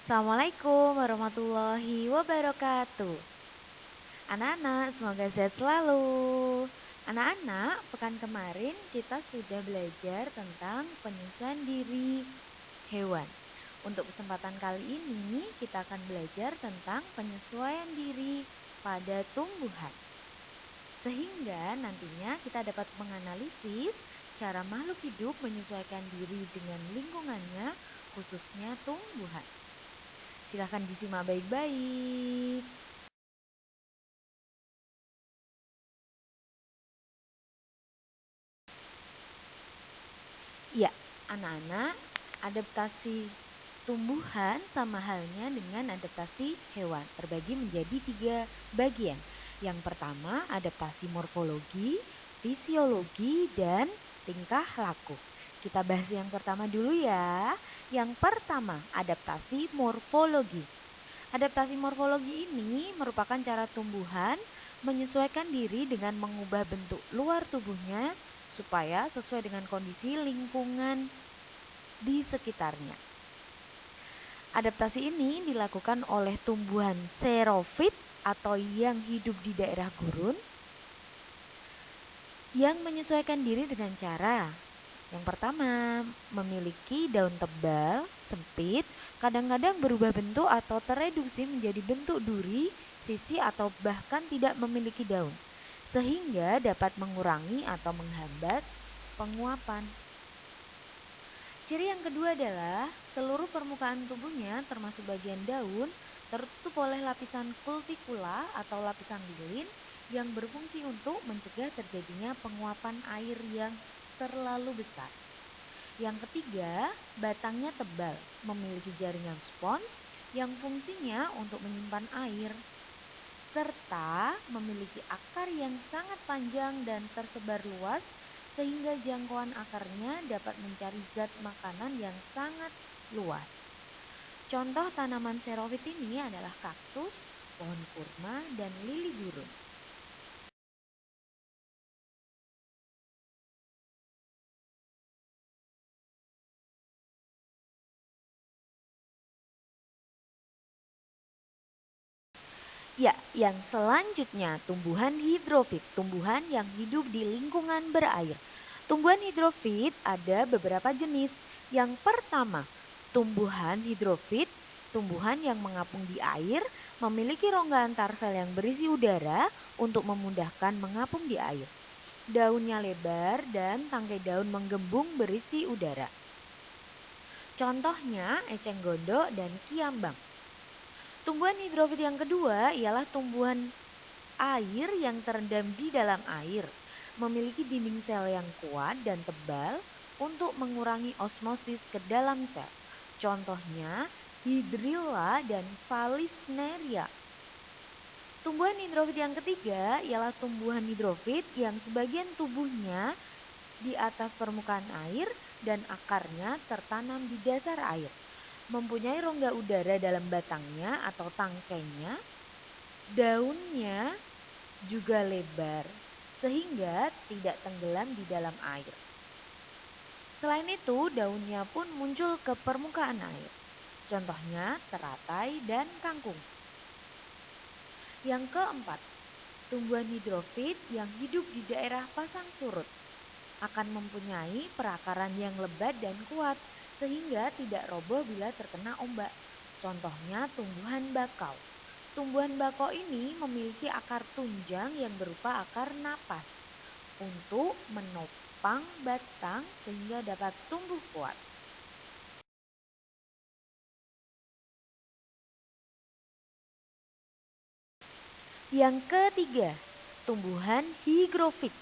Assalamualaikum warahmatullahi wabarakatuh. Anak-anak, semoga sehat selalu. Anak-anak, pekan kemarin kita sudah belajar tentang penyesuaian diri hewan. Untuk kesempatan kali ini, kita akan belajar tentang penyesuaian diri pada tumbuhan. Sehingga nantinya kita dapat menganalisis cara makhluk hidup menyesuaikan diri dengan lingkungannya, khususnya tumbuhan. Silahkan disimak baik-baik. Ya, anak-anak, adaptasi tumbuhan sama halnya dengan adaptasi hewan, terbagi menjadi 3 bagian. Yang pertama, adaptasi morfologi, fisiologi, dan tingkah laku. Kita bahas yang pertama dulu ya. Yang pertama, adaptasi morfologi. Adaptasi morfologi ini merupakan cara tumbuhan menyesuaikan diri dengan mengubah bentuk luar tubuhnya supaya sesuai dengan kondisi lingkungan di sekitarnya. Adaptasi ini dilakukan oleh tumbuhan xerofit atau yang hidup di daerah gurun yang menyesuaikan diri dengan cara yang pertama, memiliki daun tebal, sempit, kadang-kadang berubah bentuk atau tereduksi menjadi bentuk duri, sisi atau bahkan tidak memiliki daun, sehingga dapat mengurangi atau menghambat penguapan. Ciri yang kedua adalah seluruh permukaan tubuhnya termasuk bagian daun tertutup oleh lapisan kutikula atau lapisan lilin yang berfungsi untuk mencegah terjadinya penguapan air yang terlalu besar. Yang ketiga, batangnya tebal, memiliki jaringan spons yang fungsinya untuk menyimpan air, serta memiliki akar yang sangat panjang dan tersebar luas sehingga jangkauan akarnya dapat mencari zat makanan yang sangat luas. Contoh tanaman xerofit ini adalah kaktus, pohon kurma, dan lili gurun. Ya, yang selanjutnya tumbuhan hidrofit, tumbuhan yang hidup di lingkungan berair. Tumbuhan hidrofit ada beberapa jenis. Yang pertama, tumbuhan hidrofit, tumbuhan yang mengapung di air, memiliki rongga antar sel yang berisi udara untuk memudahkan mengapung di air. Daunnya lebar dan tangkai daun menggembung berisi udara. Contohnya eceng gondok dan kiambang. Tumbuhan hidrofit yang kedua ialah tumbuhan air yang terendam di dalam air, memiliki dinding sel yang kuat dan tebal untuk mengurangi osmosis ke dalam sel. Contohnya Hydrilla dan Vallisneria. Tumbuhan hidrofit yang ketiga ialah tumbuhan hidrofit yang sebagian tubuhnya di atas permukaan air dan akarnya tertanam di dasar air. Mempunyai rongga udara dalam batangnya atau tangkainya, daunnya juga lebar sehingga tidak tenggelam di dalam air. Selain itu, daunnya pun muncul ke permukaan air. Contohnya teratai dan kangkung. Yang keempat, tumbuhan hidrofit yang hidup di daerah pasang surut akan mempunyai perakaran yang lebat dan kuat sehingga tidak roboh bila terkena ombak. Contohnya tumbuhan bakau. Tumbuhan bakau ini memiliki akar tunjang yang berupa akar napas untuk menopang batang sehingga dapat tumbuh kuat. Yang ketiga, tumbuhan higrofit.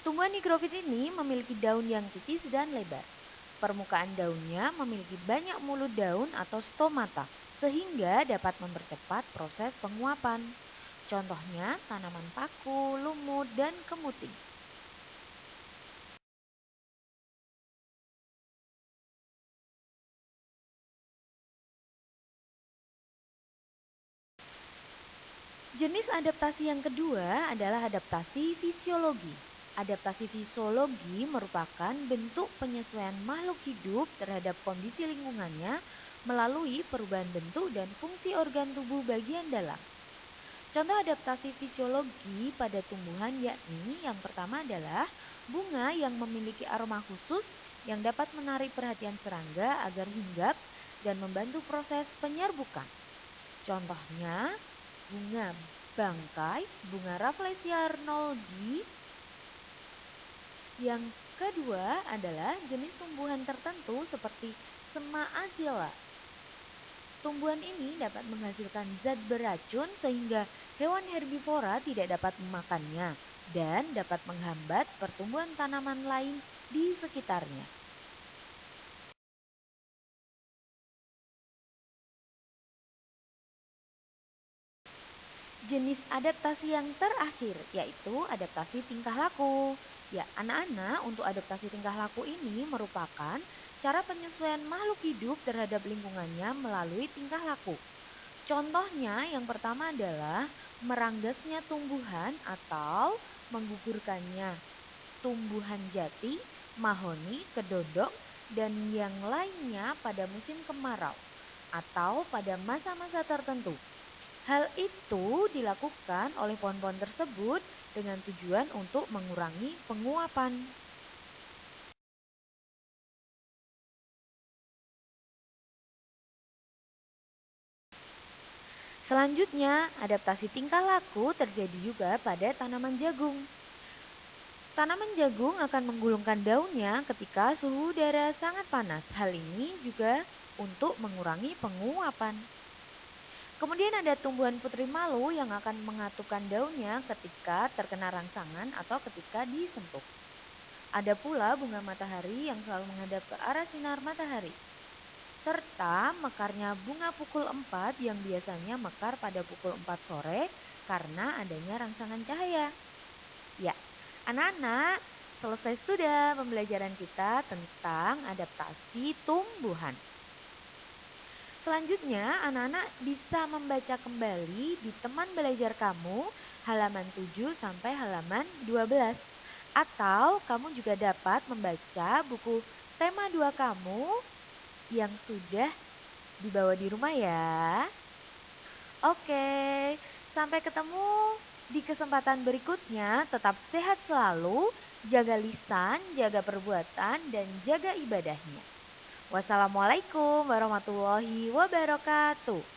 Tumbuhan higrofit ini memiliki daun yang tipis dan lebar. Permukaan daunnya memiliki banyak mulut daun atau stomata sehingga dapat mempercepat proses penguapan. Contohnya tanaman paku, lumut, dan kemuting. Jenis adaptasi yang kedua adalah adaptasi fisiologi. Adaptasi fisiologi merupakan bentuk penyesuaian makhluk hidup terhadap kondisi lingkungannya melalui perubahan bentuk dan fungsi organ tubuh bagian dalam. Contoh adaptasi fisiologi pada tumbuhan yakni yang pertama adalah bunga yang memiliki aroma khusus yang dapat menarik perhatian serangga agar hinggap dan membantu proses penyerbukan. Contohnya bunga bangkai, bunga Rafflesia arnoldii. Yang kedua adalah jenis tumbuhan tertentu seperti sema azela. Tumbuhan ini dapat menghasilkan zat beracun sehingga hewan herbivora tidak dapat memakannya dan dapat menghambat pertumbuhan tanaman lain di sekitarnya. Jenis adaptasi yang terakhir yaitu adaptasi tingkah laku. Ya, anak-anak, untuk adaptasi tingkah laku ini merupakan cara penyesuaian makhluk hidup terhadap lingkungannya melalui tingkah laku. Contohnya yang pertama adalah meranggasnya tumbuhan atau menggugurkannya. Tumbuhan jati, mahoni, kedondong, dan yang lainnya pada musim kemarau atau pada masa-masa tertentu. Hal itu dilakukan oleh pohon-pohon tersebut dengan tujuan untuk mengurangi penguapan. Selanjutnya, adaptasi tingkah laku terjadi juga pada tanaman jagung. Tanaman jagung akan menggulungkan daunnya ketika suhu udara sangat panas. Hal ini juga untuk mengurangi penguapan. Kemudian ada tumbuhan putri malu yang akan mengatupkan daunnya ketika terkena rangsangan atau ketika disentuh. Ada pula bunga matahari yang selalu menghadap ke arah sinar matahari. Serta mekarnya bunga pukul 4 yang biasanya mekar pada pukul 4 sore karena adanya rangsangan cahaya. Ya, anak-anak, selesai sudah pembelajaran kita tentang adaptasi tumbuhan. Selanjutnya, anak-anak bisa membaca kembali di teman belajar kamu halaman 7 sampai halaman 12. Atau kamu juga dapat membaca buku tema 2 kamu yang sudah dibawa di rumah ya. Oke, sampai ketemu di kesempatan berikutnya. Tetap sehat selalu, jaga lisan, jaga perbuatan, dan jaga ibadahnya. Wassalamualaikum warahmatullahi wabarakatuh.